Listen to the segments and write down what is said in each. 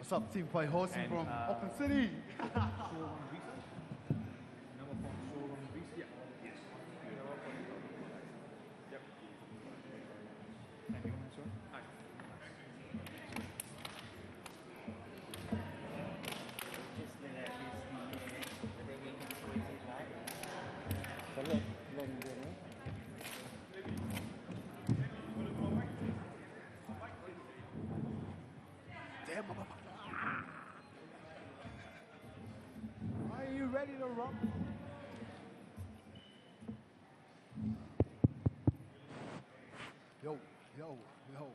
What's up, team? Play Horsey from Auckland City. Are you ready to rock? Yo, yo, yo.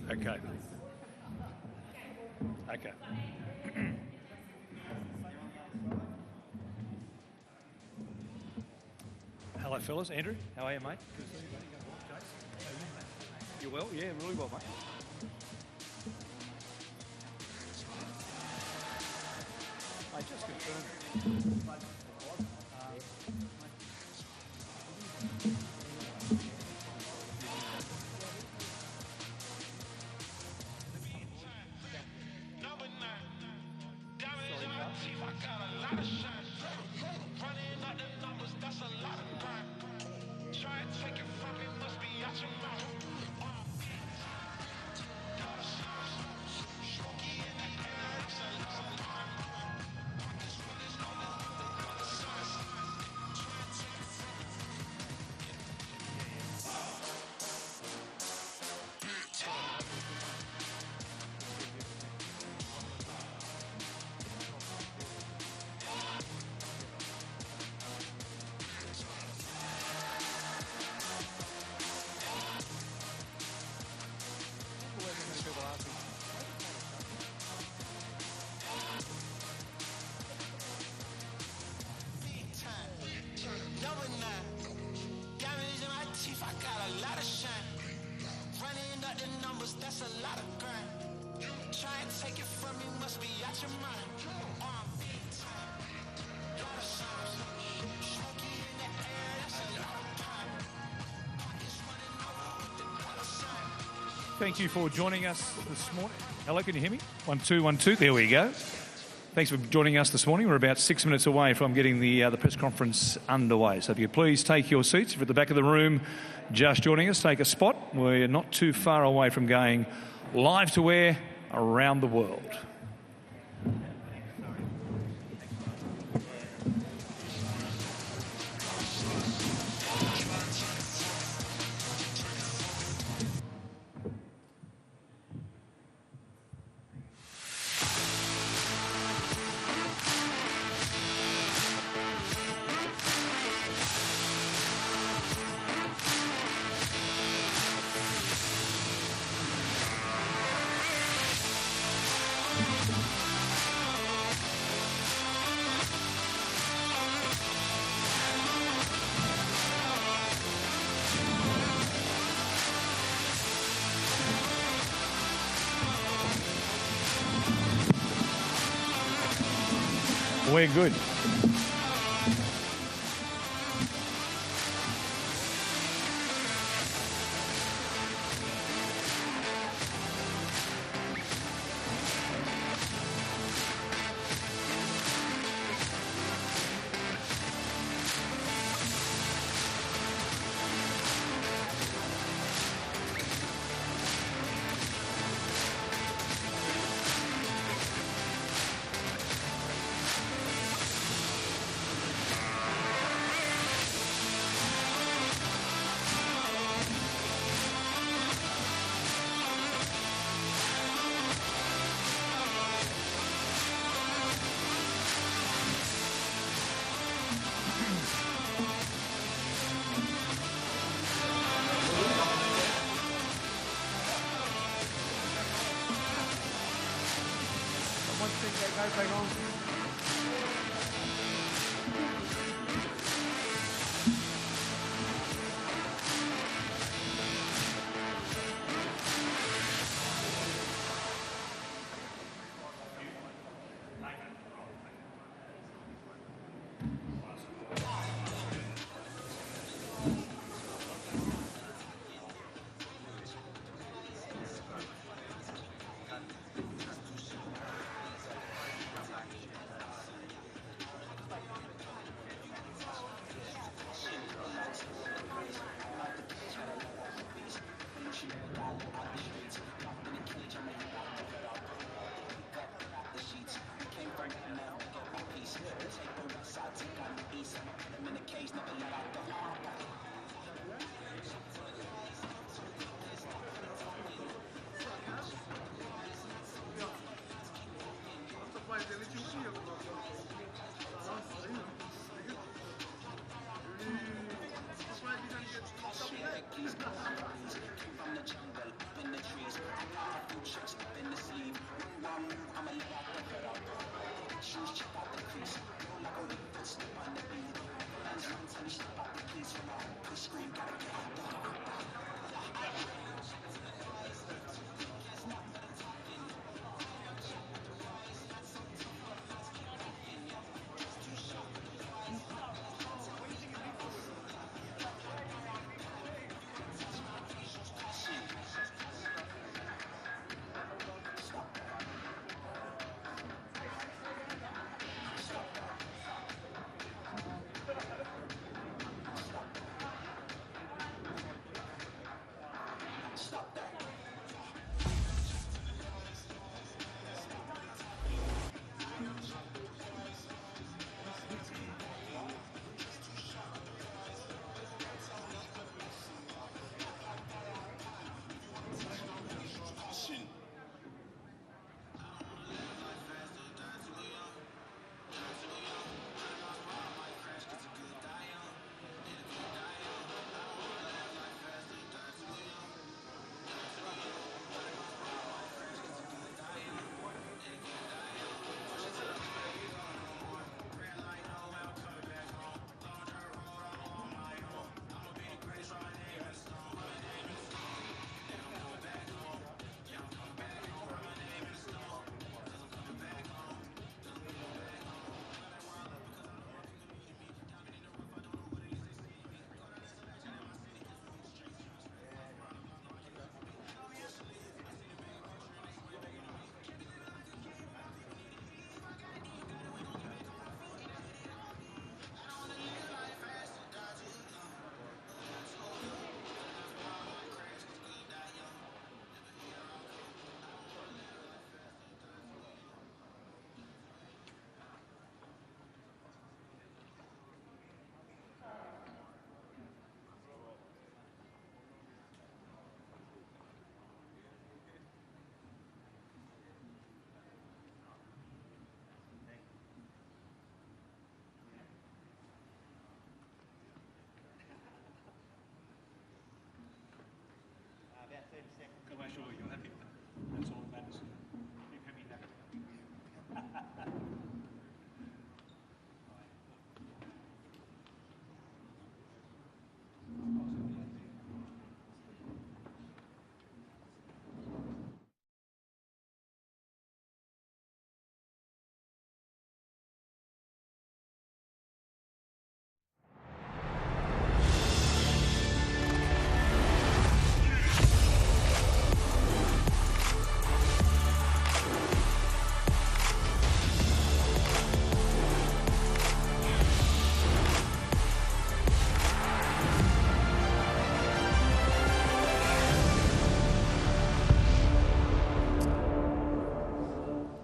Okay. Okay. Hello, fellas. Andrew, how are you, mate? Good to see you, buddy. You well? Yeah, really well, mate. I just confirmed. Thank you for joining us this morning. Hello, can you hear me? 1, 2, 1, 2. There we go. Thanks for joining us this morning. We're about 6 minutes away from getting the press conference underway. So if you please take your seats. If you're at the back of the room, just joining us, take a spot. We're not too far away from going live to air around the world. We're good.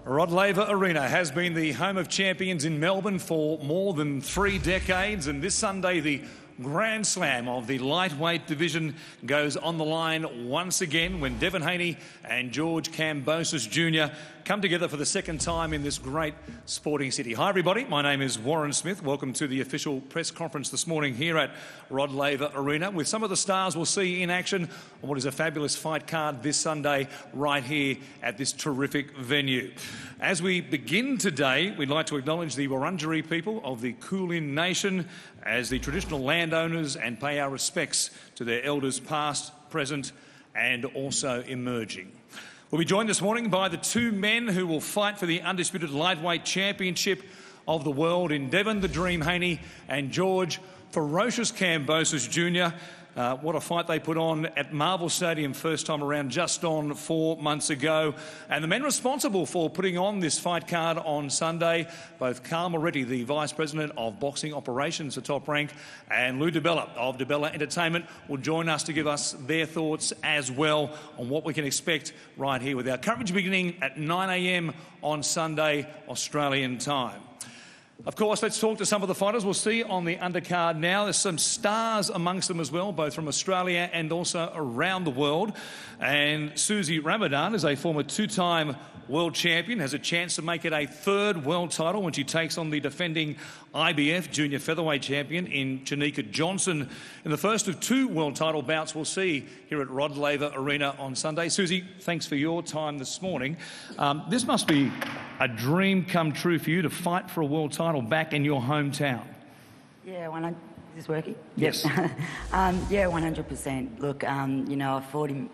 Rod Laver Arena has been the home of champions in Melbourne for more than 3 decades, and this Sunday the Grand Slam of the lightweight division goes on the line once again when Devin Haney and Haney-Kambosos Jr. come together for the second time in this great sporting city. Hi everybody, my name is Warren Smith. Welcome to the official press conference this morning here at Rod Laver Arena with some of the stars we'll see in action on what is a fabulous fight card this Sunday right here at this terrific venue. As we begin today, we'd like to acknowledge the Wurundjeri people of the Kulin Nation as the traditional landowners and pay our respects to their elders past, present and also emerging. We'll be joined this morning by the 2 men who will fight for the Undisputed Lightweight Championship of the world in Devin the Dream Haney and George Ferocious Kambosos Jr. What a fight they put on at Marvel Stadium first time around just on 4 months ago. And the men responsible for putting on this fight card on Sunday, both Carl Moretti, the Vice President of Boxing Operations for Top Rank, and Lou DiBella of DiBella Entertainment will join us to give us their thoughts as well on what we can expect right here with our coverage beginning at 9 a.m. on Sunday, Australian time. Of course, let's talk to some of the fighters. We'll see on the undercard now. There's some stars amongst them as well, both from Australia and also around the world. And Susie Ramadan is a former two-time world champion, has a chance to make it a third world title when she takes on the defending IBF junior featherweight champion in Janika Johnson in the first of two world title bouts we'll see here at Rod Laver Arena on Sunday. Susie, thanks for your time this morning. This must be a dream come true for you to fight for a world title back in your hometown. Yeah, is this working? Yes. Yeah, 100%. Look, you know, I've fought in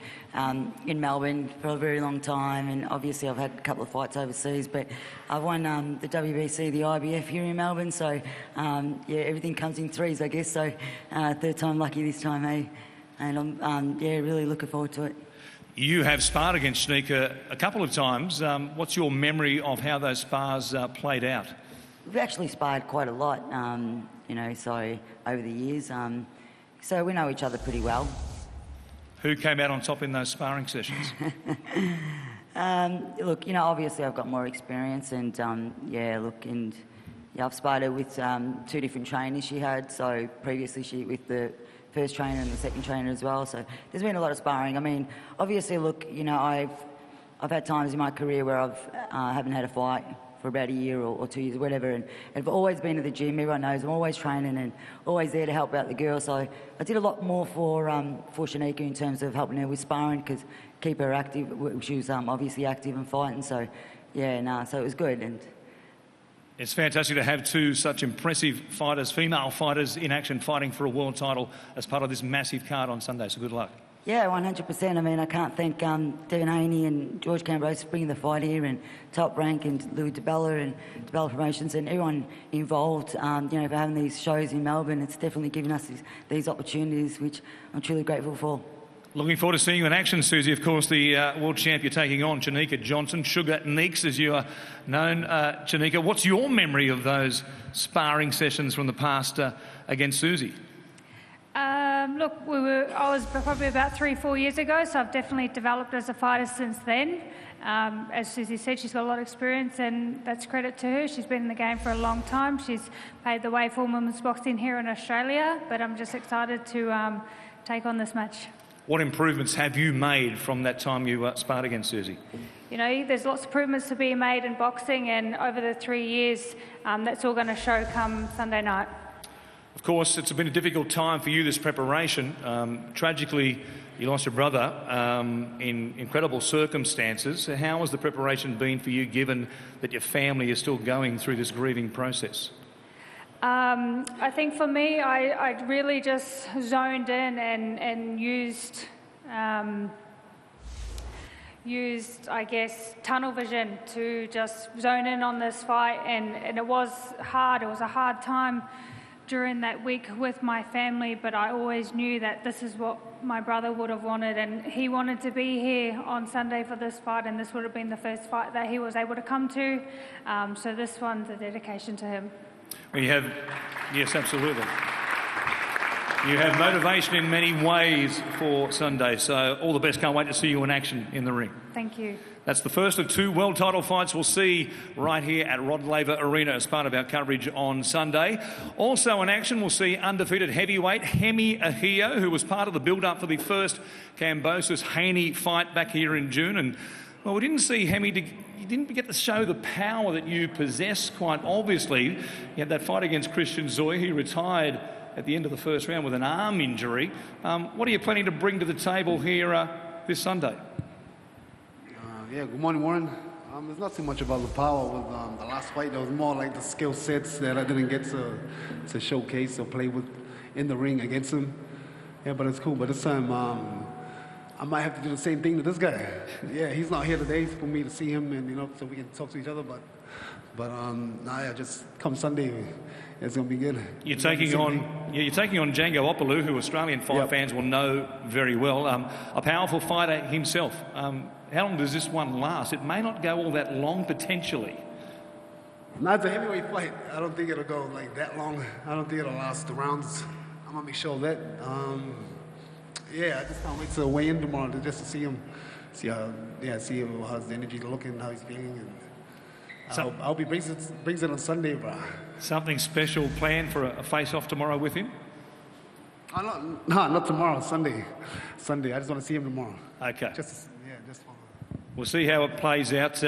Melbourne for a very long time, and obviously I've had a couple of fights overseas, but I've won the WBC, the IBF here in Melbourne, so yeah, everything comes in threes, I guess, so third time lucky this time, eh? And I'm yeah, really looking forward to it. You have sparred against Janika a couple of times. What's your memory of how those spars played out? We've actually sparred quite a lot, you know, so over the years. So we know each other pretty well. Who came out on top in those sparring sessions? Look, you know, obviously I've got more experience, and yeah, look, and yeah, I've sparred her with two different trainers she had. So previously she with the first trainer and the second trainer as well. So there's been a lot of sparring. I mean, obviously, look, you know, I've had times in my career where I've haven't had a fight for about a year or 2 years, whatever, and I've always been to the gym. Everyone knows I'm always training and always there to help out the girls. So I did a lot more for Janika in terms of helping her with sparring, because keep her active. She was obviously active and fighting. So yeah, no, so it was good. And it's fantastic to have two such impressive fighters, female fighters, in action fighting for a world title as part of this massive card on Sunday. So good luck. Yeah, 100%. I mean, I can't thank Devin Haney and George Kambosos for bringing the fight here, and Top Rank and DiBella and DiBella Promotions and everyone involved, you know, for having these shows in Melbourne. It's definitely given us these opportunities, which I'm truly grateful for. Looking forward to seeing you in action, Susie. Of course, the world champ you're taking on, Janika Johnson, Sugar Neeks, as you are known. Janika, what's your memory of those sparring sessions from the past against Susie? Look, I was probably about 3-4 years ago, so I've definitely developed as a fighter since then. As Susie said, she's got a lot of experience, and that's credit to her. She's been in the game for a long time. She's paved the way for women's boxing here in Australia, but I'm just excited to take on this match. What improvements have you made from that time you sparred against Susie? You know, there's lots of improvements to be made in boxing, and over the 3 years, that's all going to show come Sunday night. Of course, it's been a difficult time for you, this preparation. Tragically, you lost your brother in incredible circumstances. How has the preparation been for you, given that your family is still going through this grieving process? I think for me, I really just zoned in and used, I guess, tunnel vision to just zone in on this fight. And it was hard. It was a hard time during that week with my family, but I always knew that this is what my brother would have wanted, and he wanted to be here on Sunday for this fight, and this would have been the first fight that he was able to come to. So this one's a dedication to him. Well, you have, yes, absolutely. You have motivation in many ways for Sunday, so all the best. Can't wait to see you in action in the ring. Thank you. That's the first of two world title fights we'll see right here at Rod Laver Arena as part of our coverage on Sunday. Also in action, we'll see undefeated heavyweight Hemi Ahio, who was part of the build-up for the first Kambosos Haney fight back here in June. And, well, we didn't see Hemi, you didn't get to show the power that you possess quite obviously. You had that fight against Christian Zoy. He retired at the end of the first round with an arm injury. What are you planning to bring to the table here this Sunday? Yeah, good morning, Warren. There's not too much about the power with the last fight. There was more like the skill sets that I didn't get to showcase or play with in the ring against him. Yeah, but it's cool. But this time, I might have to do the same thing to this guy. Yeah, he's not here today for me to see him, and you know, so we can talk to each other. But nah, yeah, just come Sunday, it's gonna be good. You're taking on Django Opalou, who Australian fight fans will know very well. A powerful fighter himself. How long does this one last? It may not go all that long, potentially. Not it's a heavyweight fight. I don't think it'll go like that long. I don't think it'll last the rounds. I'm gonna make sure of that. Yeah, I just can't wait to weigh in tomorrow just to see him, see how's the energy looking, how he's feeling, and I hope he brings it on Sunday, bro. Something special planned for a face-off tomorrow with him? Not tomorrow. Sunday. Sunday. I just want to see him tomorrow. Okay. Just for We'll see how it plays out.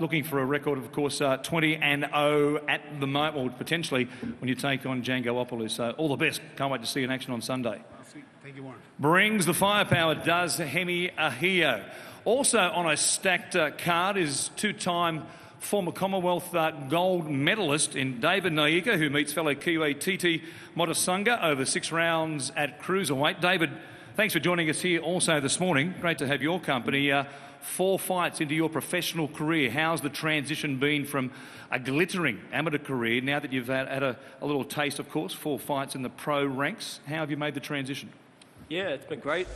Looking for a record, of course, 20-0 at the moment, or potentially when you take on Django-Opoulos. So all the best. Can't wait to see you in action on Sunday. Sweet. Thank you, Warren. Brings the firepower, does Hemi Ahio. Also on a stacked card is two-time former Commonwealth gold medalist in David Naika, who meets fellow Kiwi Titi Motasunga over 6 rounds at cruiserweight. David, thanks for joining us here also this morning. Great to have your company. 4 fights into your professional career. How's the transition been from a glittering amateur career now that you've had a little taste, of course, 4 fights in the pro ranks? How have you made the transition? Yeah, it's been great.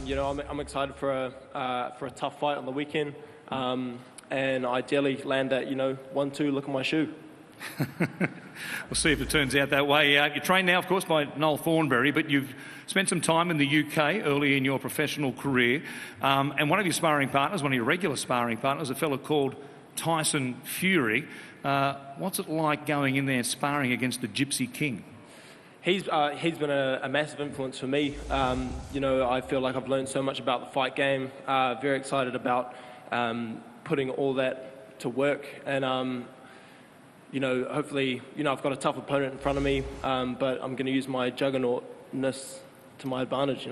You know, I'm excited for a tough fight on the weekend, and ideally land that 1-2 look at my shoe. We'll see if it turns out that way. You're trained now, of course, by Noel Thornberry, but you've spent some time in the UK early in your professional career, and one of your sparring partners, one of your regular sparring partners, a fellow called Tyson Fury. What's it like going in there sparring against the Gypsy King? He's been a massive influence for me. You know, I feel like I've learned so much about the fight game. Very excited about putting all that to work, and you know, hopefully, I've got a tough opponent in front of me, but I'm going to use my juggernautness to my advantage.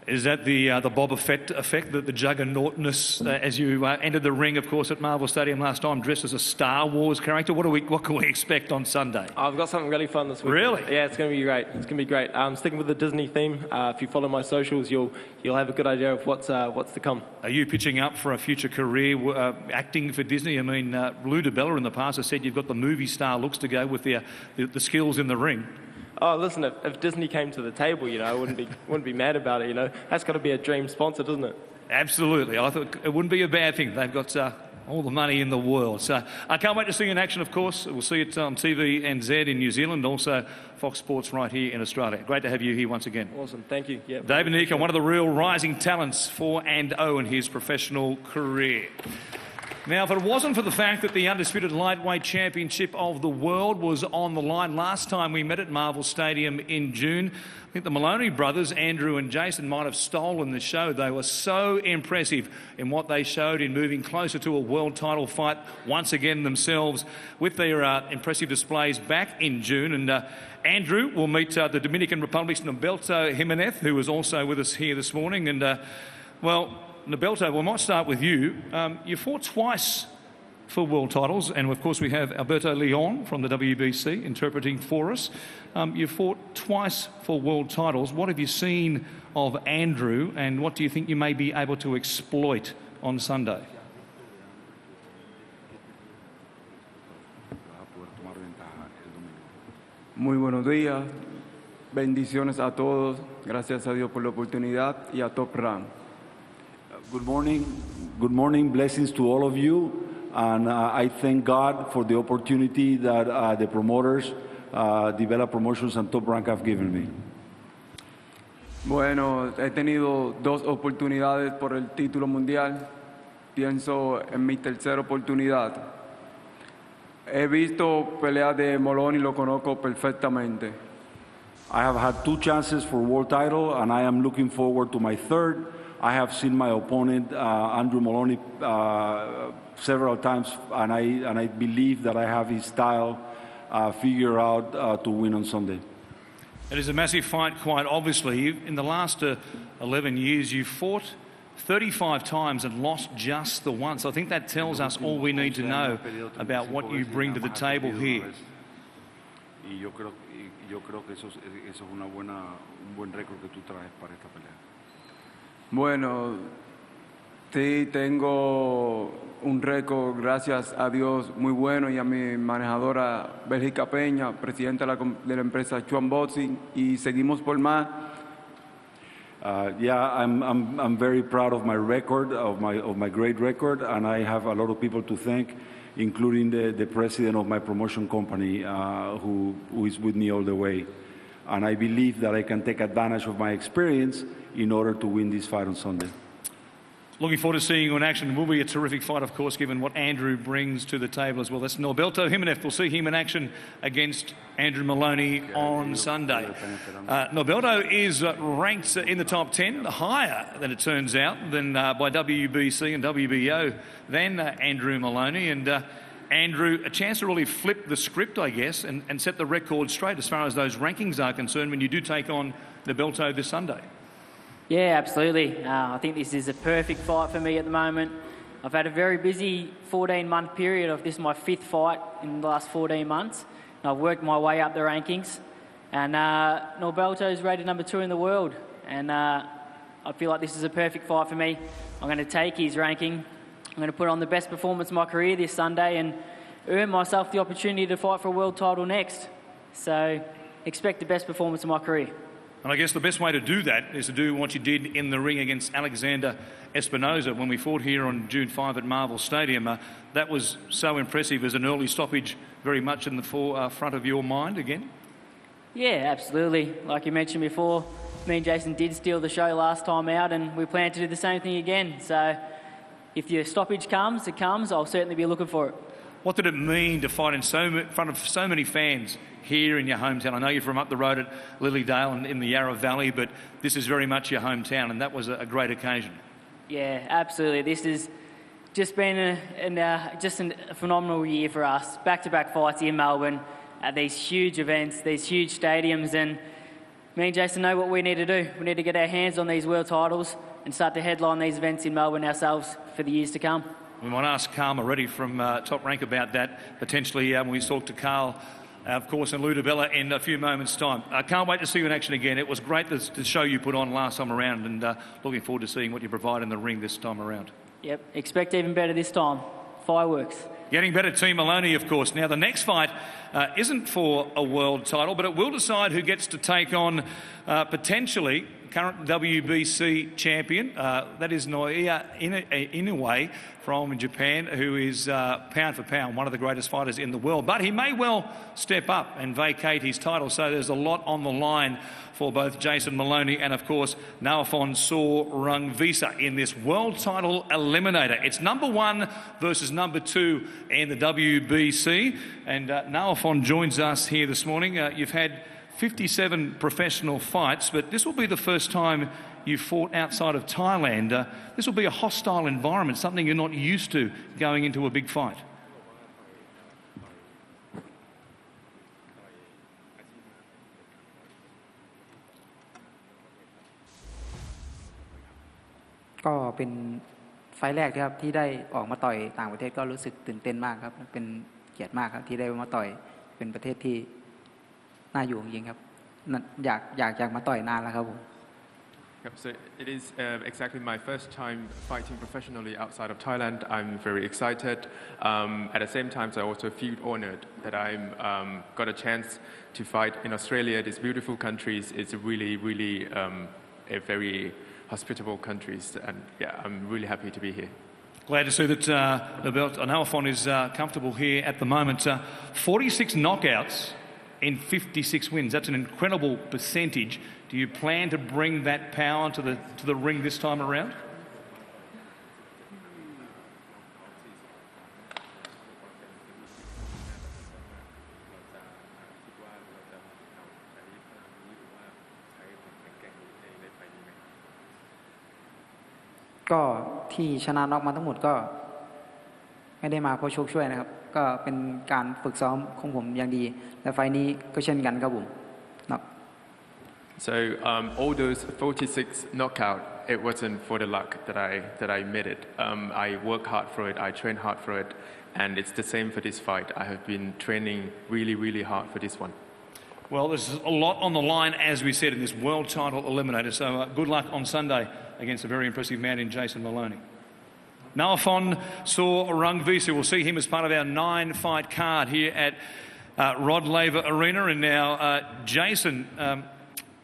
Is that the Boba Fett effect, the juggernautness, as you entered the ring, of course, at Marvel Stadium last time, dressed as a Star Wars character? What can we expect on Sunday? I've got something really fun this week. Really? Yeah, it's going to be great. It's going to be great. Sticking with the Disney theme. If you follow my socials, you'll have a good idea of what's to come. Are you pitching up for a future career acting for Disney? I mean, Lou DiBella in the past has said you've got the movie star looks to go with the skills in the ring. Oh, listen, if Disney came to the table, I wouldn't be mad about it, That's got to be a dream sponsor, doesn't it? Absolutely. I thought it wouldn't be a bad thing. They've got all the money in the world. So I can't wait to see you in action, of course. We'll see it on TVNZ in New Zealand, also Fox Sports right here in Australia. Great to have you here once again. Awesome. Thank you. Yeah. David Naika, one of the real rising talents, 4-0 in his professional career. Now, if it wasn't for the fact that the Undisputed Lightweight Championship of the World was on the line last time we met at Marvel Stadium in June, I think the Maloney brothers, Andrew and Jason, might have stolen the show. They were so impressive in what they showed in moving closer to a world title fight once again themselves with their impressive displays back in June. And Andrew will meet the Dominican Republic's Nobelto Jimenez, who was also with us here this morning. And, well, Nobelto, we might start with you. You fought twice for world titles, and of course we have Alberto Leon from the WBC interpreting for us. You fought twice for world titles. What have you seen of Andrew, and what do you think you may be able to exploit on Sunday? Muy buenos días. Bendiciones a todos. Gracias a Dios por la oportunidad y a Top Rank. Good morning, blessings to all of you, and I thank God for the opportunity that the promoters, DiBella Promotions and Top Rank have given me. Bueno, he tenido 2 oportunidades por el título mundial, pienso en mi tercera oportunidad. He visto peleas de Moloney y lo conozco perfectamente. I have had 2 chances for world title, and I am looking forward to my third. I have seen my opponent, Andrew Moloney, several times, and I believe that I have his style figured out to win on Sunday. It is a massive fight, quite obviously. In the last 11 years, you've fought 35 times and lost just the once. I think that tells us all we need to know about what you bring to the table here. Yo creo que eso es un buen récord que tú traes para esta pelea. Bueno, sí, tengo un récord, gracias a Dios, muy bueno, y a mi manejadora Bélgica Peña, presidenta de la empresa Chuan Boxing, y seguimos por más. Yeah, I'm very proud of my record, of my great record, and I have a lot of people to thank, including the president of my promotion company, who is with me all the way. And I believe that I can take advantage of my experience in order to win this fight on Sunday. Looking forward to seeing you in action. It will be a terrific fight, of course, given what Andrew brings to the table as well. That's Norberto Jimenez. We'll see him in action against Andrew Maloney on Sunday. Norberto is ranked in the top 10, higher than it turns out, than by WBC and WBO than Andrew Maloney. And Andrew, a chance to really flip the script, I guess, and set the record straight as far as those rankings are concerned when you do take on Norberto this Sunday. Yeah, absolutely. I think this is a perfect fight for me at the moment. I've had a very busy 14-month period. This is my 5th fight in the last 14 months. And I've worked my way up the rankings. And Norberto is rated number 2 in the world. And I feel like this is a perfect fight for me. I'm going to take his ranking. I'm going to put on the best performance of my career this Sunday and earn myself the opportunity to fight for a world title next. So expect the best performance of my career. And I guess the best way to do that is to do what you did in the ring against Alexander Espinosa when we fought here on June 5 at Marvel Stadium. That was so impressive as an early stoppage, very much in the front of your mind again. Yeah, absolutely. Like you mentioned before, me and Jason did steal the show last time out, and we plan to do the same thing again. So if your stoppage comes, it comes. I'll certainly be looking for it. What did it mean to fight in front of so many fans here in your hometown? I know you're from up the road at Lilydale and in the Yarra Valley, but this is very much your hometown, and that was a great occasion. Yeah, absolutely. This has just been a phenomenal year for us. Back-to-back fights in Melbourne at these huge events, these huge stadiums, and me and Jason know what we need to do. We need to get our hands on these world titles and start to headline these events in Melbourne ourselves for the years to come. We might ask Carl Moretti from Top Rank about that, potentially, when we talk to Carl, of course, and Lou DiBella in a few moments' time. I can't wait to see you in action again. It was great, the show you put on last time around, and looking forward to seeing what you provide in the ring this time around. Yep, expect even better this time. Fireworks. Getting better, Team Maloney, of course. Now, the next fight isn't for a world title, but it will decide who gets to take on, potentially, current WBC champion. That is Naoya Inoue from Japan, who is pound for pound one of the greatest fighters in the world. But he may well step up and vacate his title, so there's a lot on the line for both Jason Maloney and, of course, Naofon Rungvisai in this world title eliminator. It's number 1 versus number 2 in the WBC. And Naofon joins us here this morning. You've had 57 professional fights, but this will be the first time you've fought outside of Thailand. This will be a hostile environment, something you're not used to going into a big fight. ก็เป็นไฟล์แรกครับที่ได้ออกมาต่อยต่างประเทศก็รู้สึกตื่นเต้นมากครับเป็นเกียรติมากครับที่ได้มาต่อยเป็นประเทศที่น่าอยู่จริงๆครับอยากมาต่อยนานแล้วครับผม So it is exactly my first time fighting professionally outside of Thailand. I'm very excited. At the same time, I also feel honored that I'm got a chance to fight in Australia. These beautiful countries. It's really, really a very hospitable countries, and yeah, I'm really happy to be here. Glad to see that Naofon is comfortable here at the moment. 46 knockouts in 56 wins. That's an incredible percentage. Do you plan to bring that power to the ring this time around?ก็ที่ชนะน็อกมาทั้งหมดก็ไม่ได้มาเพราะโชคช่วยนะครับก็เป็นการฝึกซ้อมของผมอย่างดีและไฟล์นี้ก็เช่นกันครับผม So all those 46 knockout, it wasn't for the luck that I made it. I work hard for it, I train hard for it, and it's the same for this fight. I have been training really, really hard for this one. Well, there's a lot on the line, as we said, in this world title eliminator. So good luck on Sunday against a very impressive man in Jason Maloney. Naofon Rungvisai, we'll see him as part of our 9-fight card here at Rod Laver Arena. And now, Jason,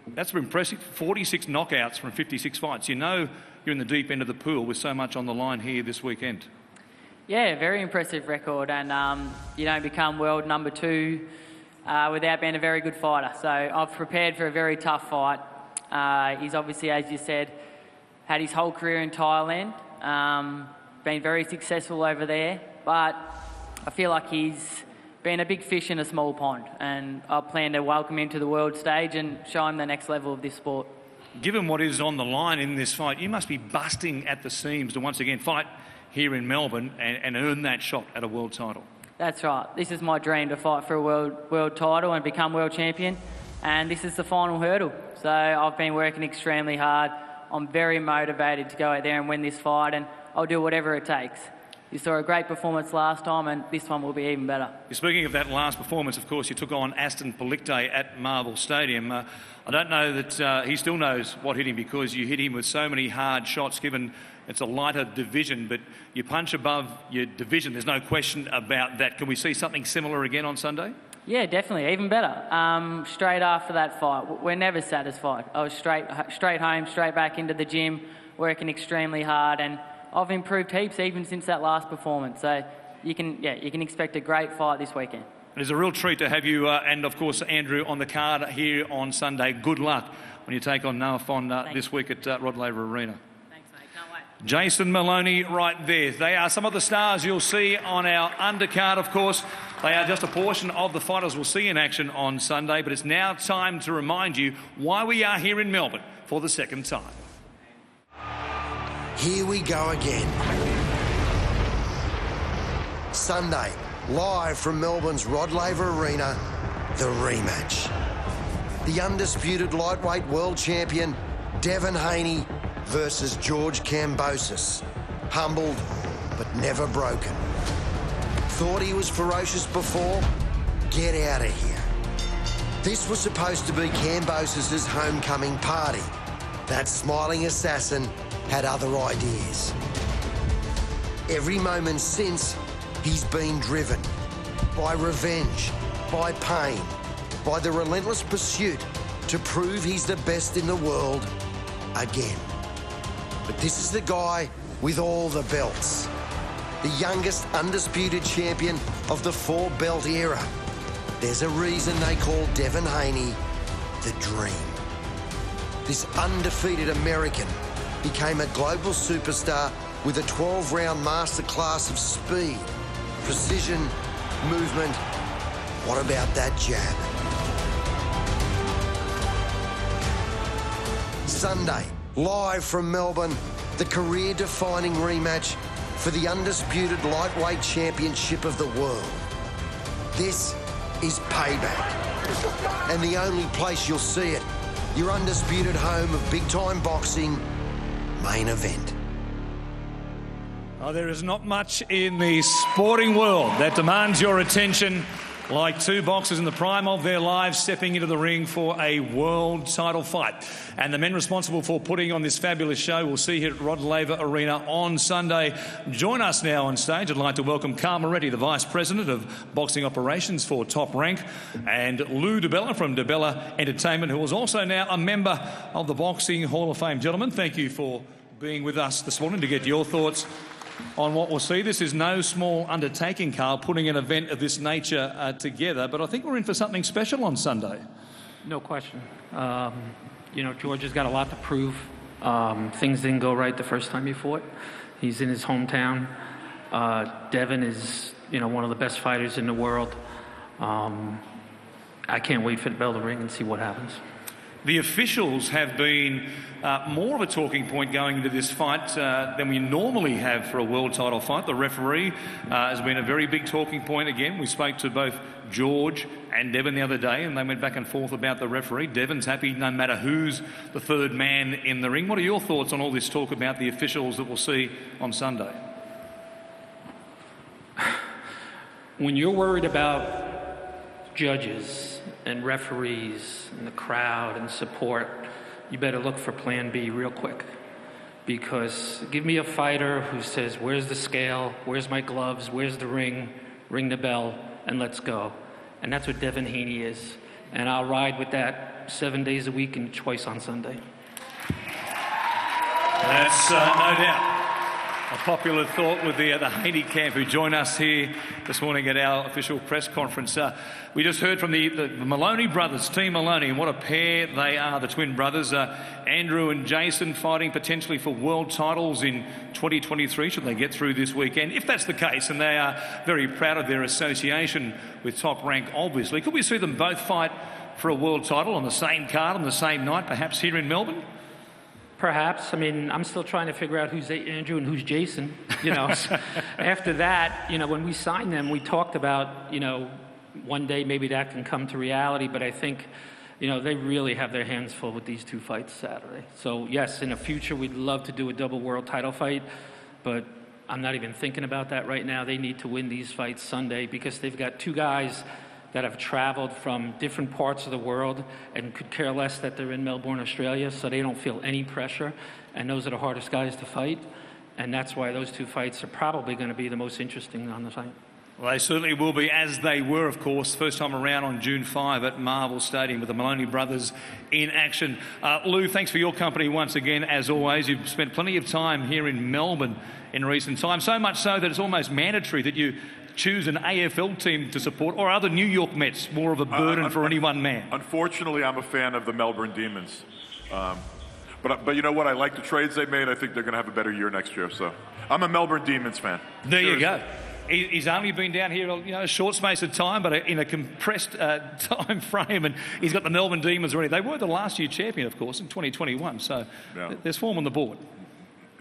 that's impressive. 46 knockouts from 56 fights. You know you're in the deep end of the pool with so much on the line here this weekend. Yeah, very impressive record, and become world number 2 without being a very good fighter. So I've prepared for a very tough fight. He's obviously, as you said, had his whole career in Thailand. Been very successful over there, but I feel like he's been a big fish in a small pond, and I plan to welcome him to the world stage and show him the next level of this sport. Given what is on the line in this fight, you must be busting at the seams to once again fight here in Melbourne and earn that shot at a world title. That's right. This is my dream, to fight for a world title and become world champion, and this is the final hurdle. So I've been working extremely hard. I'm very motivated to go out there and win this fight, and I'll do whatever it takes. You saw a great performance last time, and this one will be even better. Speaking of that last performance, of course, you took on Aston Pelicte at Marvel Stadium. I don't know that he still knows what hit him, because you hit him with so many hard shots, given it's a lighter division, but you punch above your division. There's no question about that. Can we see something similar again on Sunday? Yeah, definitely, even better. Straight after that fight, we're never satisfied. I was straight home, straight back into the gym, working extremely hard, and I've improved heaps even since that last performance. So you can expect a great fight this weekend. It is a real treat to have you and, of course, Andrew on the card here on Sunday. Good luck when you take on Noah Fonda this week at Rod Laver Arena. Thanks, mate. Can't wait. Jason Maloney right there. They are some of the stars you'll see on our undercard, of course. They are just a portion of the fighters we'll see in action on Sunday, but it's now time to remind you why we are here in Melbourne for the second time. Here we go again. Sunday, live from Melbourne's Rod Laver Arena, the rematch. The undisputed lightweight world champion, Devin Haney versus George Kambosos. Humbled, but never broken. Thought he was ferocious before? Get out of here. This was supposed to be Kambosos' homecoming party. That smiling assassin had other ideas. Every moment since, he's been driven by revenge, by pain, by the relentless pursuit to prove he's the best in the world again. But this is the guy with all the belts, the youngest undisputed champion of the four-belt era. There's a reason they call Devin Haney the Dream. This undefeated American became a global superstar with a 12-round masterclass of speed, precision, movement. What about that jab? Sunday, live from Melbourne, the career-defining rematch for the Undisputed Lightweight Championship of the world. This is payback. And the only place you'll see it, your undisputed home of big-time boxing, Main Event. Oh, there is not much in the sporting world that demands your attention like two boxers in the prime of their lives stepping into the ring for a world title fight. And the men responsible for putting on this fabulous show we'll see here at Rod Laver Arena on Sunday. Join us now on stage. I'd like to welcome Carl Moretti, the Vice President of Boxing Operations for Top Rank, and Lou DiBella from DiBella Entertainment, who is also now a member of the Boxing Hall of Fame. Gentlemen, thank you for being with us this morning to get your thoughts on what we'll see. This is no small undertaking, Carl, putting an event of this nature together, but I think we're in for something special on Sunday. No question. You know, George has got a lot to prove. Things didn't go right the first time he fought. He's in his hometown. Devin is, you know, one of the best fighters in the world. I can't wait for the bell to ring and see what happens. The officials have been more of a talking point going into this fight than we normally have for a world title fight. The referee has been a very big talking point again. We spoke to both George and Devin the other day, and they went back and forth about the referee. Devin's happy no matter who's the third man in the ring. What are your thoughts on all this talk about the officials that we'll see on Sunday? When you're worried about judges and referees and the crowd and support, you better look for plan B real quick. Because give me a fighter who says, where's the scale, where's my gloves, where's the ring the bell, and let's go. And that's what Devin Haney is. And I'll ride with that 7 days a week and twice on Sunday. That's no doubt A popular thought with the Haney camp who join us here this morning at our official press conference. We just heard from the Maloney brothers, Team Maloney, and what a pair they are, the twin brothers. Andrew and Jason fighting potentially for world titles in 2023, should they get through this weekend. If that's the case, and they are very proud of their association with Top Rank, obviously, could we see them both fight for a world title on the same card, on the same night, perhaps here in Melbourne? Perhaps. I mean, I'm still trying to figure out who's Andrew and who's Jason. You know, after that, you know, when we signed them, we talked about, you know, one day maybe that can come to reality. But I think, you know, they really have their hands full with these two fights Saturday. So yes, in the future, we'd love to do a double world title fight, but I'm not even thinking about that right now. They need to win these fights Sunday because they've got two guys that have traveled from different parts of the world and could care less that they're in Melbourne, Australia, so they don't feel any pressure. And those are the hardest guys to fight. And that's why those two fights are probably going to be the most interesting on the site. Well, they certainly will be, as they were, of course, first time around on June 5 at Marvel Stadium with the Maloney brothers in action. Lou, thanks for your company once again, as always. You've spent plenty of time here in Melbourne in recent times, so much so that it's almost mandatory that you choose an AFL team to support, or are the New York Mets more of a burden for any one man? Unfortunately, I'm a fan of the Melbourne Demons. But you know what? I like the trades they made. I think they're going to have a better year next year. So I'm a Melbourne Demons fan. There you go. He's only been down here, you know, a short space of time, but in a compressed time frame, and he's got the Melbourne Demons already. They were the last year champion, of course, in 2021. So there's form on the board.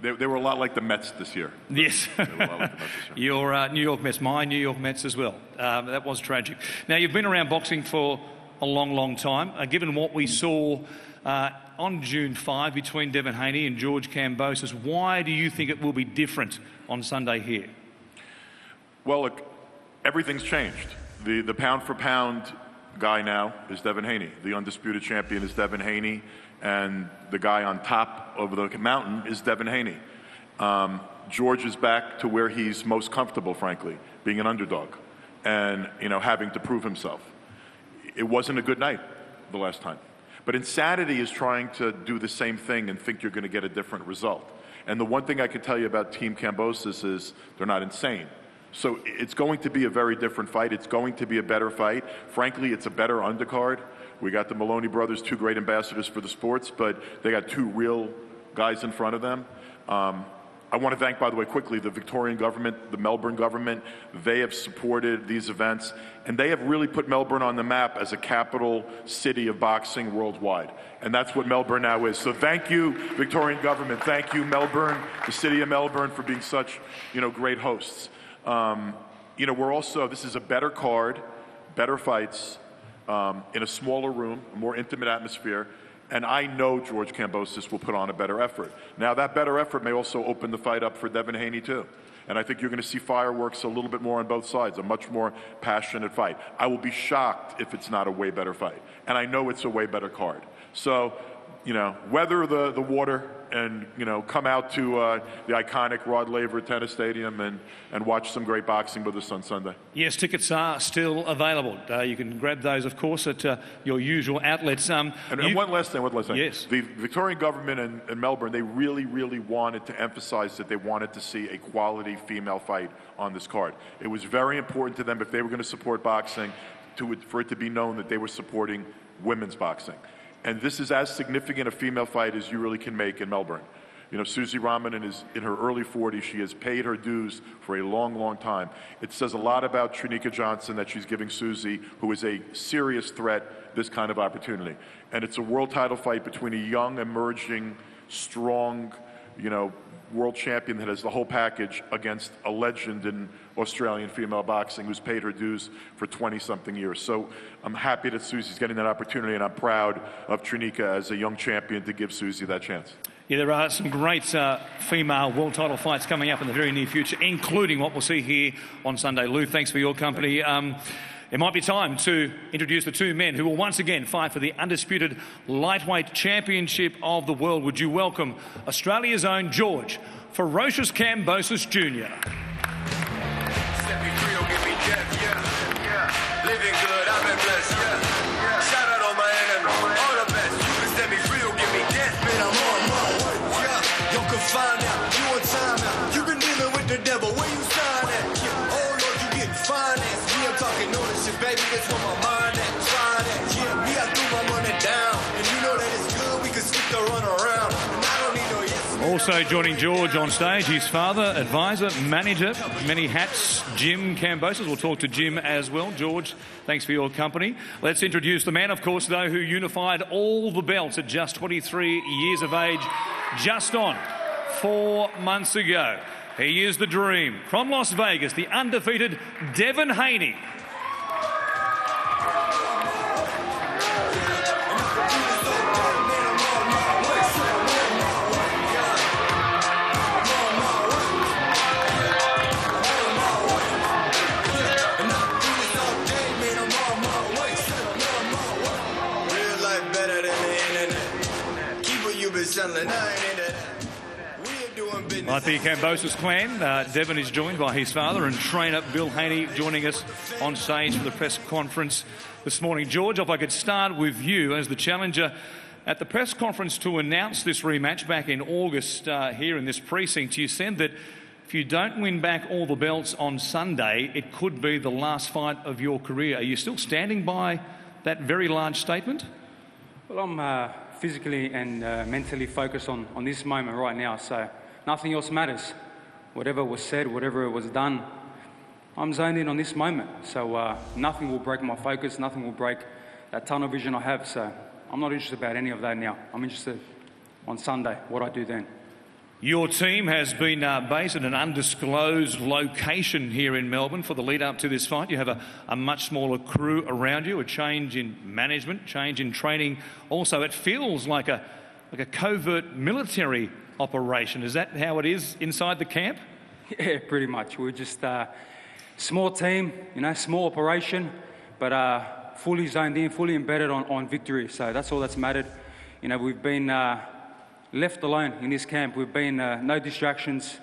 They were a lot like the Mets this year. Yes. They were a lot like the Mets this year. Your New York Mets, my New York Mets as well. That was tragic. Now, you've been around boxing for a long, long time. Given what we saw on June 5 between Devin Haney and Haney-Kambosos, why do you think it will be different on Sunday here? Well, look, everything's changed. The pound-for-pound guy now is Devin Haney. The undisputed champion is Devin Haney. And the guy on top of the mountain is Devin Haney. George is back to where he's most comfortable, frankly, being an underdog and, you know, having to prove himself. It wasn't a good night the last time. But insanity is trying to do the same thing and think you're going to get a different result. And the one thing I can tell you about Team Kambosos is they're not insane. So it's going to be a very different fight. It's going to be a better fight. Frankly, it's a better undercard. We got the Maloney brothers, two great ambassadors for the sports, but they got two real guys in front of them. I want to thank, by the way, quickly, the Victorian government, the Melbourne government. They have supported these events, and they have really put Melbourne on the map as a capital city of boxing worldwide. And that's what Melbourne now is. So thank you, Victorian government. Thank you, Melbourne, the city of Melbourne, for being such, you know, great hosts. You know, we're also, this is a better card, better fights, in a smaller room, a more intimate atmosphere, and I know Haney-Kambosos will put on a better effort. Now, that better effort may also open the fight up for Devin Haney, too. And I think you're going to see fireworks a little bit more on both sides, a much more passionate fight. I will be shocked if it's not a way better fight. And I know it's a way better card. So, you know, weather the water and, you know, come out to the iconic Laver Tennis Stadium and watch some great boxing with us on Sunday. Yes, tickets are still available. You can grab those, of course, at your usual outlets. And one last thing. Yes. The Victorian government in Melbourne, they really, really wanted to emphasize that they wanted to see a quality female fight on this card. It was very important to them, if they were going to support boxing, for it to be known that they were supporting women's boxing. And this is as significant a female fight as you really can make in Melbourne. You know, Susie Ramanan is in her early 40s. She has paid her dues for a long, long time. It says a lot about Trinica Johnson that she's giving Susie, who is a serious threat, this kind of opportunity. And it's a world title fight between a young, emerging, strong, you know, world champion that has the whole package against a legend in Australian female boxing who's paid her dues for 20-something years. So I'm happy that Susie's getting that opportunity, and I'm proud of Trinica as a young champion to give Susie that chance. Yeah, there are some great female world title fights coming up in the very near future, including what we'll see here on Sunday. Lou, thanks for your company. It might be time to introduce the two men who will once again fight for the Undisputed Lightweight Championship of the world. Would you welcome Australia's own George, Ferocious Kambosos Jr. Set me free, don't give me death, yeah. Living good, I've been blessed, yeah. Shout out on my enemy, all the best. You can set me free, don't give me death, man, I'm on my way, yeah. You can find out, you on time now. You can baby, it's where my mind at, trying at. Yeah, me, I threw my money down. And you know that it's good, we can skip the run around. And I don't need no yes. Also joining George on stage, his father, advisor, manager, many hats, Jim Kambosos. We'll talk to Jim as well. George, thanks for your company. Let's introduce the man, of course, though, who unified all the belts at just 23 years of age, just on 4 months ago. He is the dream. From Las Vegas, the undefeated Devin Haney. Like the Kambosos clan, Devin is joined by his father and trainer Bill Haney, joining us on stage for the press conference this morning. George, if I could start with you as the challenger at the press conference to announce this rematch back in August here in this precinct. You said that if you don't win back all the belts on Sunday, it could be the last fight of your career. Are you still standing by that very large statement? Well, I'm physically and mentally focused on this moment right now, so nothing else matters. Whatever was said, whatever was done, I'm zoned in on this moment. So nothing will break my focus, nothing will break that tunnel vision I have. So I'm not interested about any of that now. I'm interested on Sunday, what I do then. Your team has been based at an undisclosed location here in Melbourne for the lead up to this fight. You have a much smaller crew around you, a change in management, change in training. Also, it feels like a covert military operation. Is that how it is inside the camp? Yeah, pretty much. We're just a small team, small operation, but fully zoned in, fully embedded on victory. So that's all that's mattered. We've been left alone in this camp. We've been no distractions,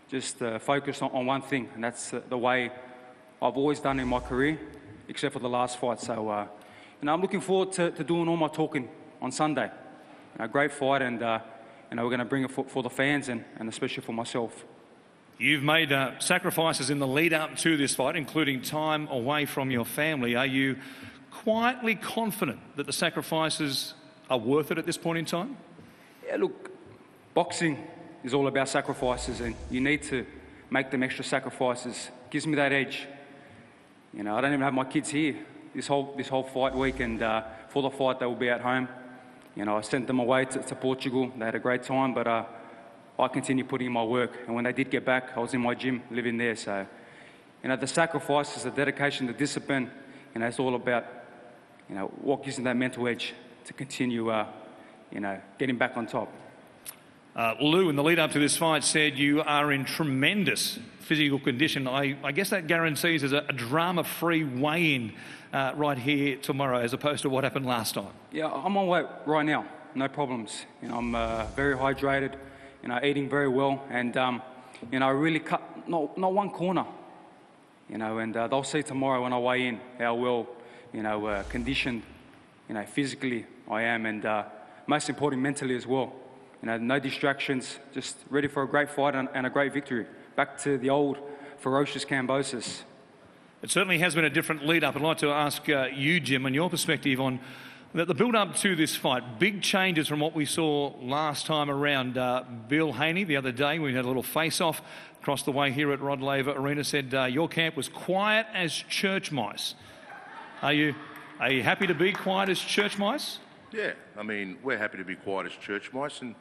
just focused on one thing, and that's the way I've always done in my career, except for the last fight. So, I'm looking forward to doing all my talking on Sunday. Great fight, and we're going to bring it for the fans and especially for myself. You've made sacrifices in the lead up to this fight, including time away from your family. Are you quietly confident that the sacrifices are worth it at this point in time? Yeah, look, boxing is all about sacrifices, and you need to make them extra sacrifices. Gives me that edge. I don't even have my kids here this whole fight week, and for the fight they will be at home. I sent them away to Portugal. They had a great time, but I continued putting in my work. And when they did get back, I was in my gym, living there. So, the sacrifices, the dedication, the discipline, it's all about, what gives them that mental edge to continue, getting back on top. Lou, in the lead up to this fight, said you are in tremendous physical condition. I guess that guarantees there's a drama-free weigh-in right here tomorrow, as opposed to what happened last time. Yeah, I'm on weight right now, no problems. I'm very hydrated, eating very well, and I really cut not one corner. And they'll see tomorrow when I weigh in how well, conditioned, physically I am, and most important, mentally as well. No distractions, just ready for a great fight and a great victory. Back to the old ferocious Kambosos. It certainly has been a different lead-up. I'd like to ask you, Jim, on your perspective on the build-up to this fight. Big changes from what we saw last time around. Bill Haney, the other day, we had a little face-off across the way here at Laver Arena, said your camp was quiet as church mice. Are you happy to be quiet as church mice? Yeah, we're happy to be quiet as church mice. And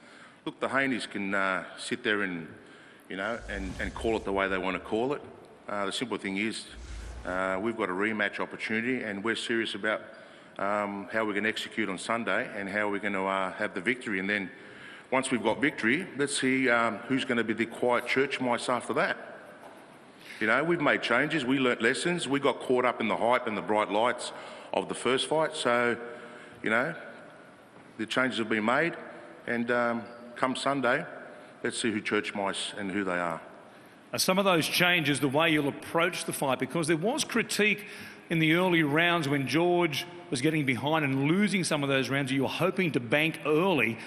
look, the Haneys can sit there and, and call it the way they want to call it. The simple thing is, we've got a rematch opportunity, and we're serious about how we're going to execute on Sunday and how we're going to have the victory. And then once we've got victory, let's see who's going to be the quiet church mice after that. We've made changes, we learnt lessons, we got caught up in the hype and the bright lights of the first fight. So, the changes have been made, and come Sunday, let's see who church mice and who they are. Are some of those changes the way you'll approach the fight? Because there was critique in the early rounds when George was getting behind and losing some of those rounds. You were hoping to bank early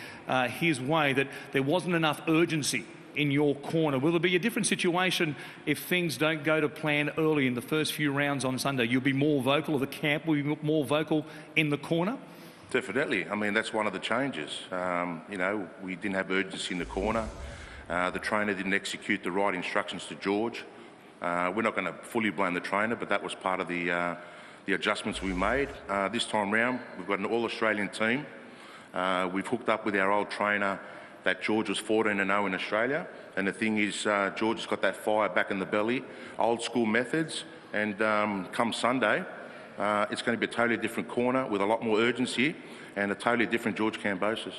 his way, that there wasn't enough urgency in your corner. Will there be a different situation if things don't go to plan early in the first few rounds on Sunday? You'll be more vocal, or the camp will be more vocal in the corner? Definitely. I mean, that's one of the changes. You know, we didn't have urgency in the corner. The trainer didn't execute the right instructions to George. We're not going to fully blame the trainer, but that was part of the adjustments we made. This time round, we've got an all-Australian team. We've hooked up with our old trainer that George was 14-0 in Australia. And the thing is, George has got that fire back in the belly, old school methods. And come Sunday, it's going to be a totally different corner with a lot more urgency and a totally different George Kambosos.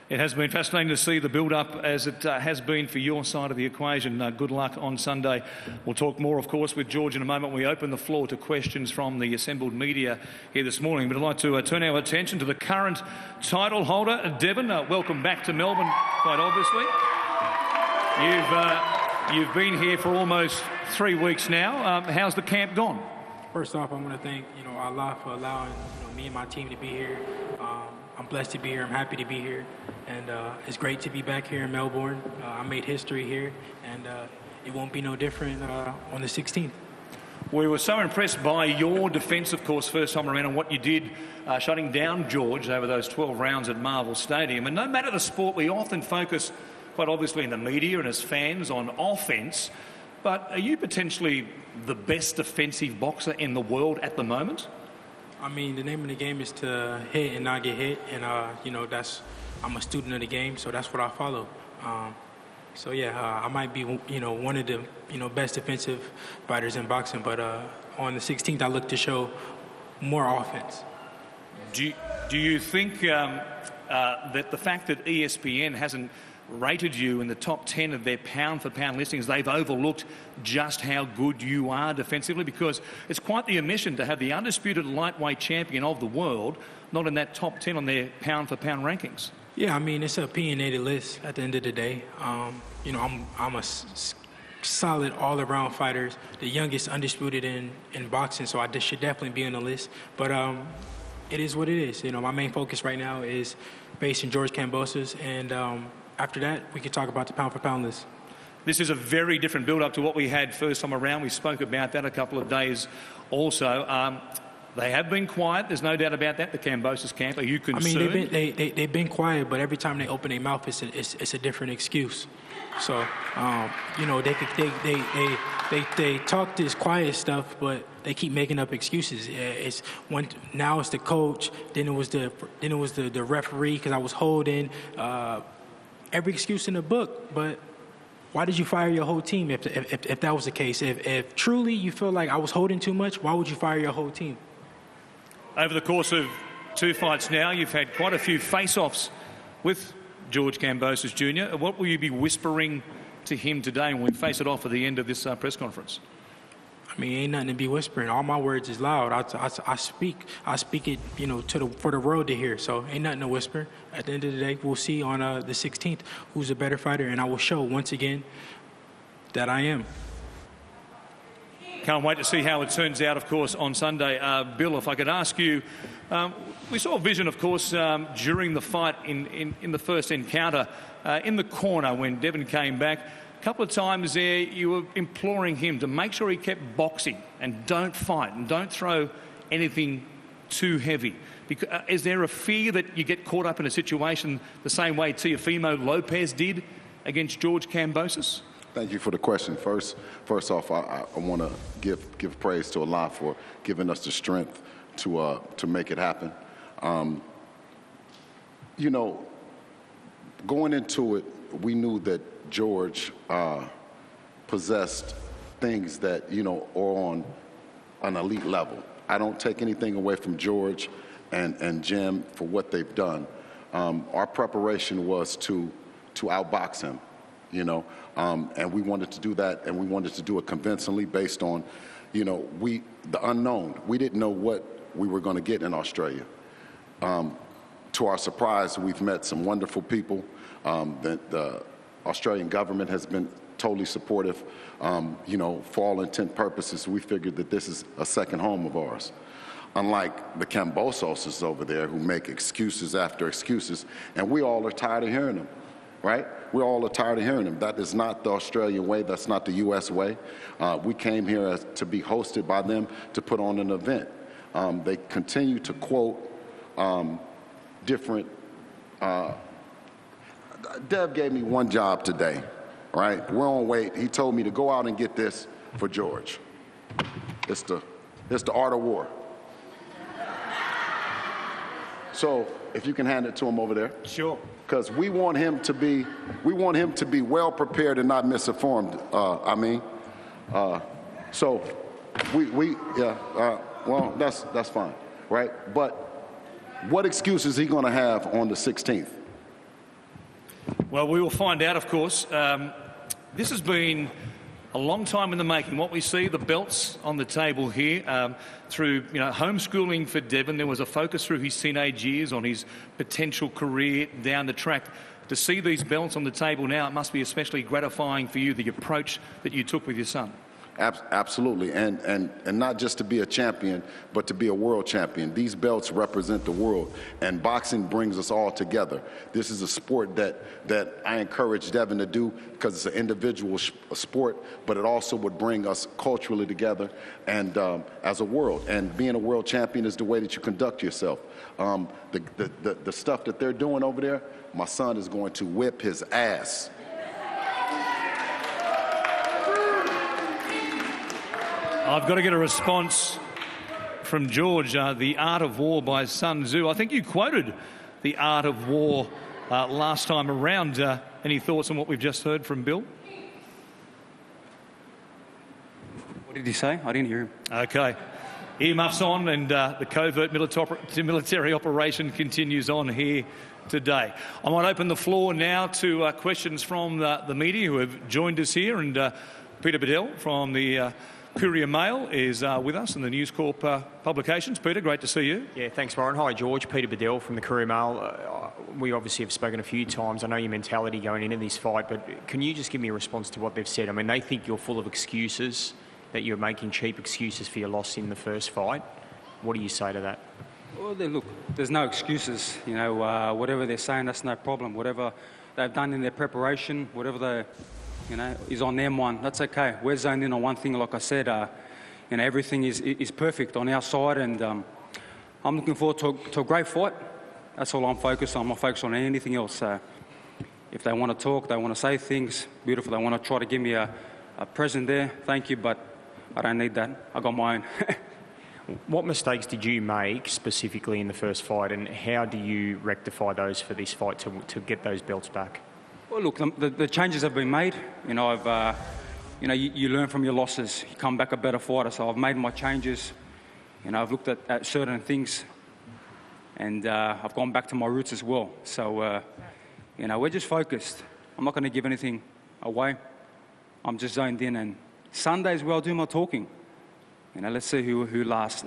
It has been fascinating to see the build-up as it has been for your side of the equation. Good luck on Sunday. We'll talk more, of course, with George in a moment. We open the floor to questions from the assembled media here this morning. But I'd like to turn our attention to the current title holder, Devin. Welcome back to Melbourne, quite obviously. You've been here for almost 3 weeks now. How's the camp gone? First off, I want to thank Allah for allowing me and my team to be here. I'm blessed to be here. I'm happy to be here, and it's great to be back here in Melbourne. I made history here, and it won't be no different on the 16th. We were so impressed by your defence, of course, first time around, and what you did shutting down George over those 12 rounds at Marvel Stadium. And no matter the sport, we often focus, quite obviously in the media and as fans, on offence. But are you potentially the best defensive boxer in the world at the moment? I mean, the name of the game is to hit and not get hit, and I'm a student of the game, so that's what I follow. So yeah, I might be one of the best defensive fighters in boxing, but on the 16th I look to show more offense. Do you think that the fact that ESPN hasn't rated you in the top 10 of their pound-for-pound listings, they've overlooked just how good you are defensively? Because it's quite the omission to have the undisputed lightweight champion of the world not in that top 10 on their pound-for-pound rankings. Yeah, I mean, it's an opinionated list at the end of the day. I'm a solid all-around fighter, the youngest undisputed in boxing, so I should definitely be on the list. But it is what it is. My main focus right now is based in George Kambosos, and after that, we can talk about the pound-for-pound list. This is a very different build-up to what we had first time around. We spoke about that a couple of days also. They have been quiet. There's no doubt about that, the Kambosos camp. Are you concerned? I mean, they've been quiet, but every time they open their mouth, it's a different excuse. So, they talk this quiet stuff, but they keep making up excuses. Now it's the coach, then it was the referee because I was holding. Every excuse in the book, but why did you fire your whole team if that was the case? If truly you feel like I was holding too much, why would you fire your whole team? Over the course of 2 fights now, you've had quite a few face-offs with George Kambosos Jr. What will you be whispering to him today when we face it off at the end of this press conference? I mean, ain't nothing to be whispering. All my words is loud. I speak it, for the world to hear. So ain't nothing to whisper. At the end of the day, we'll see on the 16th who's a better fighter, and I will show once again that I am. Can't wait to see how it turns out, of course, on Sunday. Bill, if I could ask you, we saw a vision, of course, during the fight in the first encounter in the corner when Devin came back. A couple of times there, you were imploring him to make sure he kept boxing and don't fight and don't throw anything too heavy. Because, is there a fear that you get caught up in a situation the same way Teofimo Lopez did against George Kambosos? Thank you for the question. First off, I want to give praise to Allah for giving us the strength to make it happen. Going into it, we knew that George possessed things that are on an elite level. I don't take anything away from George and Jim for what they've done. Our preparation was to outbox him, and we wanted to do that, and we wanted to do it convincingly based on, the unknown. We didn't know what we were going to get in Australia. To our surprise, we've met some wonderful people. The Australian government has been totally supportive. For all intent purposes, we figured that this is a second home of ours. Unlike the Kambososes over there who make excuses after excuses, and we all are tired of hearing them. right? We all are tired of hearing them. That is not the Australian way. That's not the U.S. way. We came here to be hosted by them to put on an event. They continue to quote different. Dev gave me one job today, right? We're on weight. He told me to go out and get this for George. It's the art of war. So if you can hand it to him over there. Sure. Because we want him to be well prepared and not misinformed. So well, that's fine, right? But what excuse is he going to have on the 16th? Well, we will find out, of course. This has been a long time in the making. What we see, the belts on the table here, through homeschooling for Devin, there was a focus through his teenage years on his potential career down the track. To see these belts on the table now, it must be especially gratifying for you, the approach that you took with your son. Absolutely, and not just to be a champion, but to be a world champion. These belts represent the world, and boxing brings us all together. This is a sport that I encourage Devin to do because it's an individual sport, but it also would bring us culturally together and as a world. And being a world champion is the way that you conduct yourself. The stuff that they're doing over there, my son is going to whip his ass. I've got to get a response from George, The Art of War by Sun Tzu. I think you quoted The Art of War last time around. Any thoughts on what we've just heard from Bill? What did he say? I didn't hear him. Okay. Earmuffs on, and the covert military operation continues on here today. I might open the floor now to questions from the media who have joined us here, and Peter Bedell from the Courier Mail is with us in the News Corp publications. Peter, great to see you. Yeah, thanks, Warren. Hi, George. Peter Bedell from the Courier Mail. We obviously have spoken a few times. I know your mentality going into this fight, but can you just give me a response to what they've said? I mean, they think you're full of excuses, that you're making cheap excuses for your loss in the first fight. What do you say to that? Well, look, there's no excuses. Whatever they're saying, that's no problem. Whatever they've done in their preparation, whatever they is on their mind, that's okay. We're zoned in on one thing, like I said. Everything is perfect on our side, and I'm looking forward to a great fight. That's all I'm focused on. I'm not focused on anything else. So if they want to talk, they want to say things, beautiful. They want to try to give me a present there, thank you, but I don't need that. I got my own. What mistakes did you make specifically in the first fight, and how do you rectify those for this fight to get those belts back? Well, look, the changes have been made. You learn from your losses. You come back a better fighter. So I've made my changes. I've looked at certain things, and I've gone back to my roots as well. So, we're just focused. I'm not going to give anything away. I'm just zoned in, and Sundays where I'll do my talking. Let's see who laughs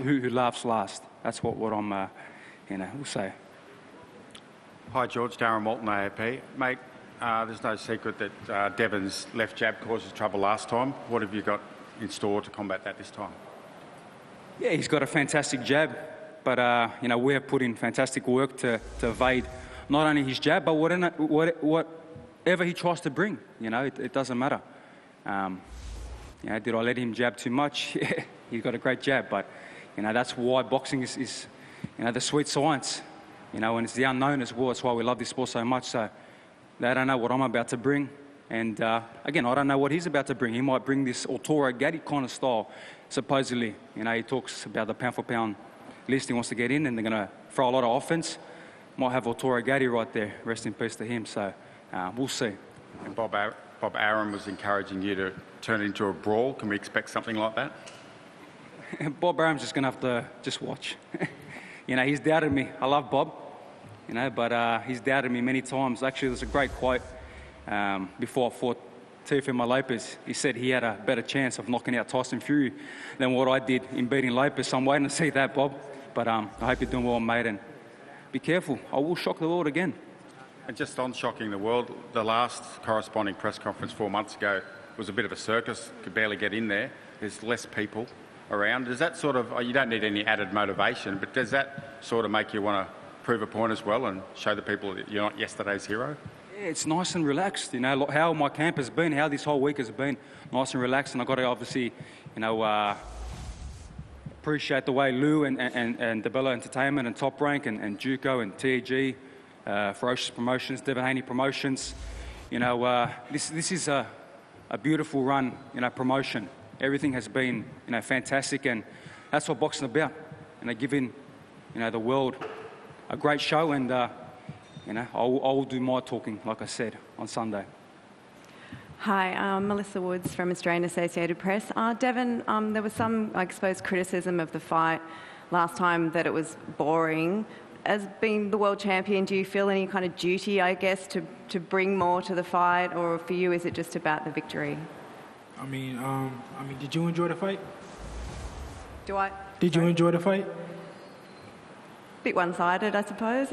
last. That's what I'm, we'll say. Hi, George. Darren Walton, AAP. Mate, there's no secret that Devin's left jab caused trouble last time. What have you got in store to combat that this time? Yeah, he's got a fantastic jab, but we have put in fantastic work to evade not only his jab, but whatever he tries to bring. It doesn't matter. Did I let him jab too much? Yeah, he's got a great jab, but that's why boxing is the sweet science. And it's the unknown as well. That's why we love this sport so much. So they don't know what I'm about to bring. And again, I don't know what he's about to bring. He might bring this Arturo Gatti kind of style, supposedly. He talks about the pound-for-pound list he wants to get in, and they're going to throw a lot of offense. Might have Arturo Gatti right there. Rest in peace to him. So we'll see. And Bob Aaron was encouraging you to turn it into a brawl. Can we expect something like that? Bob Aaron's just going to have to just watch. He's doubted me. I love Bob. But he's doubted me many times. Actually, there's a great quote before I fought Teofimo Lopez. He said he had a better chance of knocking out Tyson Fury than what I did in beating Lopez. So I'm waiting to see that, Bob. But I hope you're doing well, mate, and be careful. I will shock the world again. And just on shocking the world, the last corresponding press conference 4 months ago was a bit of a circus. Could barely get in there. There's less people around. Does that sort of, you don't need any added motivation, but does that sort of make you want to prove a point as well and show the people that you're not yesterday's hero? it's nice and relaxed. You know, how my camp has been, how this whole week has been, nice and relaxed. And I've got to obviously, you know, appreciate the way Lou and DiBella Entertainment and Top Rank and Duco and TEG, Ferocious Promotions, Devin Haney Promotions. You know, this is a beautiful run, you know, promotion. Everything has been, you know, fantastic, and that's what boxing is about. You know, giving, you know, the world a great show, and you know, I will do my talking, like I said, on Sunday. Hi, I'm Melissa Woods from Australian Associated Press. Devin, there was some, I suppose, criticism of the fight last time that it was boring. As being the world champion, do you feel any kind of duty, I guess, to bring more to the fight, or for you, is it just about the victory? I mean, did you enjoy the fight? Do I? Did you enjoy the fight? Bit one-sided, I suppose.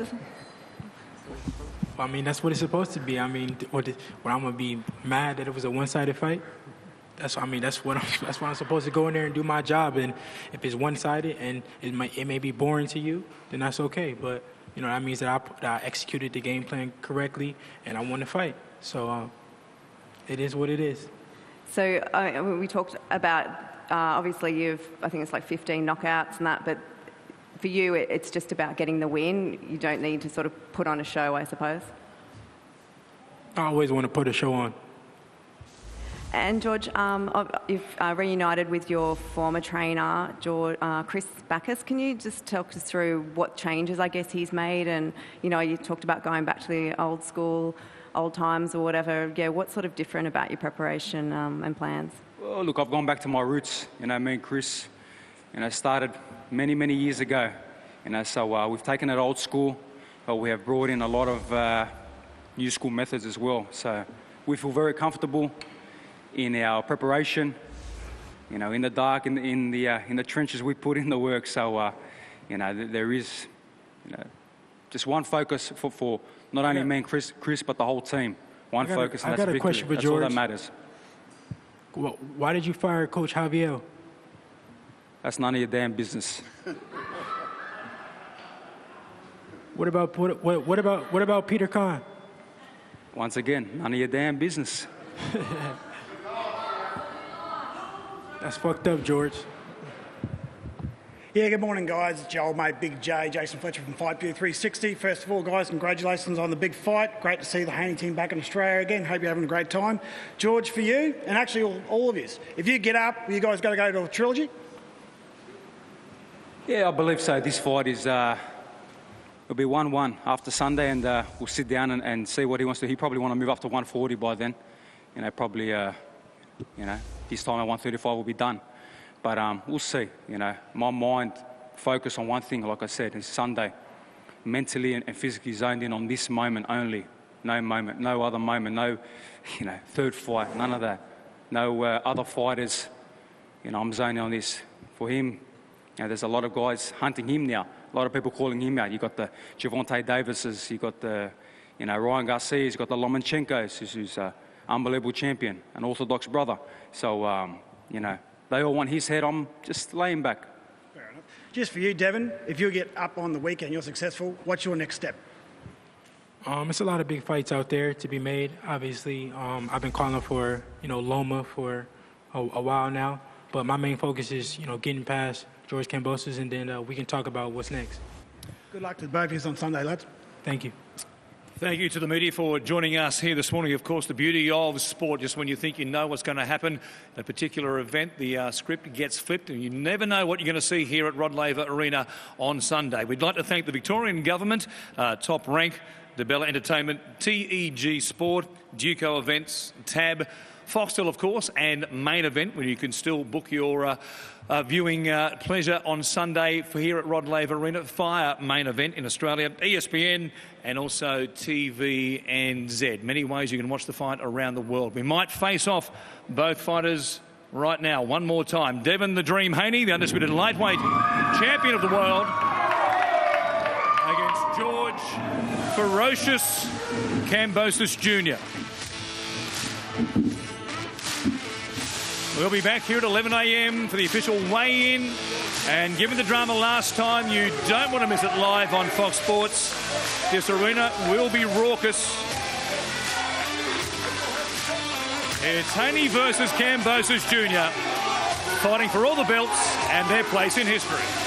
I mean, that's what it's supposed to be. I mean, what I'm gonna be mad that it was a one-sided fight? That's what I'm supposed to go in there and do my job. And if it's one-sided and it may be boring to you, then that's okay. But you know, that means that I executed the game plan correctly and I won the fight. So it is what it is. So we talked about obviously I think it's like 15 knockouts and that, but for you it's just about getting the win. You don't need to sort of put on a show, I suppose. I always want to put a show on. And George, you've reunited with your former trainer, Chris Backus. Can you just talk us through what changes, I guess, he's made? And, you know, you talked about going back to the old school, old times or whatever. Yeah, what's sort of different about your preparation and plans? Well, look, I've gone back to my roots. You know, me and Chris, you know, started many, many years ago. You know, so we've taken it old school, but we have brought in a lot of new school methods as well. So we feel very comfortable in our preparation, you know, in the dark, in the trenches, we put in the work. So, you know, there is, you know, just one focus for not only me and Chris, but the whole team. One focus, and that's victory. Question for that's George. all that matters. Why did you fire Coach Javier? That's none of your damn business. What about Peter Khan? Once again, none of your damn business. That's fucked up, George. Yeah, good morning, guys. It's your old mate, Big J, Jason Fletcher from Fight View 360. First of all, guys, congratulations on the big fight. Great to see the Haney team back in Australia again. Hope you're having a great time. George, for you, and actually all of you, if you get up, you guys got to go to a trilogy? Yeah, I believe so. This fight is it'll be 1-1 after Sunday, and we'll sit down and see what he wants to do. He probably want to move up to 140 by then. You know, probably, you know, his time at 135 will be done. But we'll see, you know. My mind focused on one thing, like I said, it's Sunday. Mentally and physically zoned in on this moment only. No moment, no other moment, no, you know, third fight, none of that. No other fighters, you know, I'm zoning on this. For him, you know, there's a lot of guys hunting him now. A lot of people calling him out. You've got the Gervonta Davises, you've got the, you know, Ryan Garcias, you've got the Lomachenko's, who's an unbelievable champion, an orthodox brother. So, you know, they all want his head. I'm just laying back. Fair enough. Just for you, Devin, if you get up on the weekend, you're successful, what's your next step? It's a lot of big fights out there to be made. Obviously, I've been calling for, you know, Loma for a while now. But my main focus is, you know, getting past George Kambosos, and then we can talk about what's next. Good luck to both of you on Sunday, lads. Thank you. Thank you to the media for joining us here this morning. Of course, the beauty of sport, just when you think you know what's going to happen, a particular event, the script gets flipped, and you never know what you're going to see here at Rod Laver Arena on Sunday. We'd like to thank the Victorian Government, Top Rank, DiBella Entertainment, TEG Sport, Duco Events, TAB, Foxtel, of course, and Main Event, where you can still book your viewing pleasure on Sunday for here at Rod Laver Arena. Fire Main Event in Australia, ESPN, and also TVNZ. Many ways you can watch the fight around the world. We might face off both fighters right now. One more time. Devin the Dream Haney, the Undisputed Lightweight Champion of the world, against George Ferocious Kambosos Jr. We'll be back here at 11 a.m. for the official weigh-in. And given the drama last time, you don't want to miss it live on Fox Sports. This arena will be raucous It's Haney versus Kambosos Jr. fighting for all the belts and their place in history.